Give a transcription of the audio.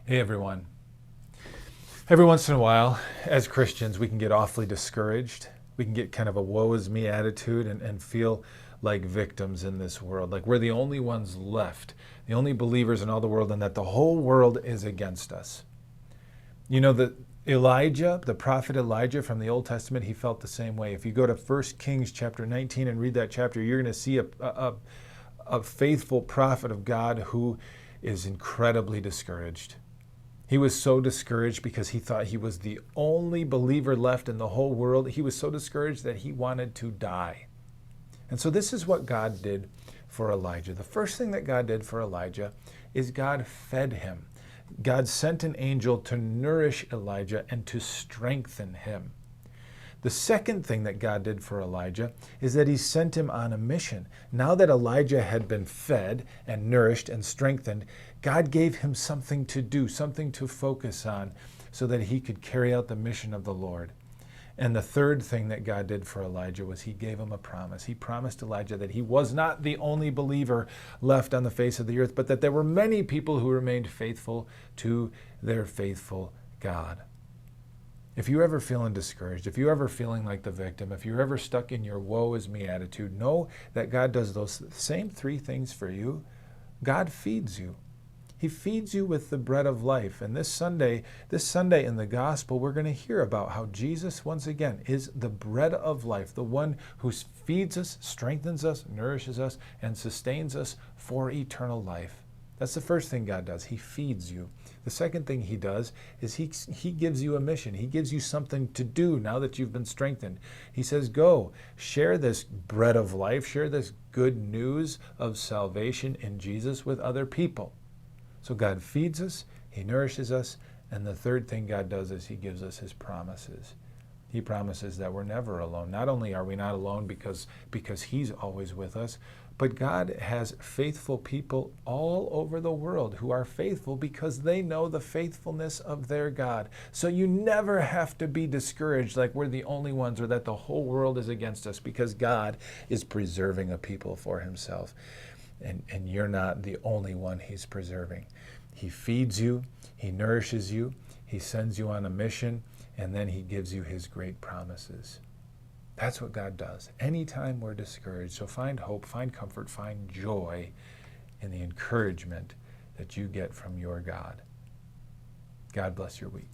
Hey everyone. Every once in a while, as Christians, we can get awfully discouraged. We can get kind of a woe is me attitude and feel like victims in this world, like we're the only ones left, the only believers in all the world, and that the whole world is against us. You know that Elijah, the prophet Elijah from the Old Testament, he felt the same way. If you go to 1 Kings chapter 19 and read that chapter, you're going to see a faithful prophet of God who is incredibly discouraged. He was so discouraged because he thought he was the only believer left in the whole world. He was so discouraged that he wanted to die. And so this is what God did for Elijah. The first thing that God did for Elijah is God fed him. God sent an angel to nourish Elijah and to strengthen him. The second thing that God did for Elijah is that he sent him on a mission. Now that Elijah had been fed and nourished and strengthened, God gave him something to do, something to focus on so that he could carry out the mission of the Lord. And the third thing that God did for Elijah was he gave him a promise. He promised Elijah that he was not the only believer left on the face of the earth, but that there were many people who remained faithful to their faithful God. If you're ever feeling discouraged, if you're ever feeling like the victim, if you're ever stuck in your woe is me attitude, know that God does those same three things for you. God feeds you. He feeds you with the bread of life. And this Sunday in the gospel, we're going to hear about how Jesus, once again, is the bread of life, the one who feeds us, strengthens us, nourishes us, and sustains us for eternal life. That's the first thing God does. He feeds you. The second thing he does is he gives you a mission. He gives you something to do now that you've been strengthened. He says, go, share this bread of life, share this good news of salvation in Jesus with other people. So God feeds us, he nourishes us, and the third thing God does is he gives us his promises. He promises that we're never alone. Not only are we not alone because he's always with us, but God has faithful people all over the world who are faithful because they know the faithfulness of their God. So you never have to be discouraged like we're the only ones or that the whole world is against us, because God is preserving a people for himself. And you're not the only one he's preserving. He feeds you, he nourishes you, he sends you on a mission, and then he gives you his great promises. That's what God does anytime we're discouraged. So find hope, find comfort, find joy in the encouragement that you get from your God. God bless your week.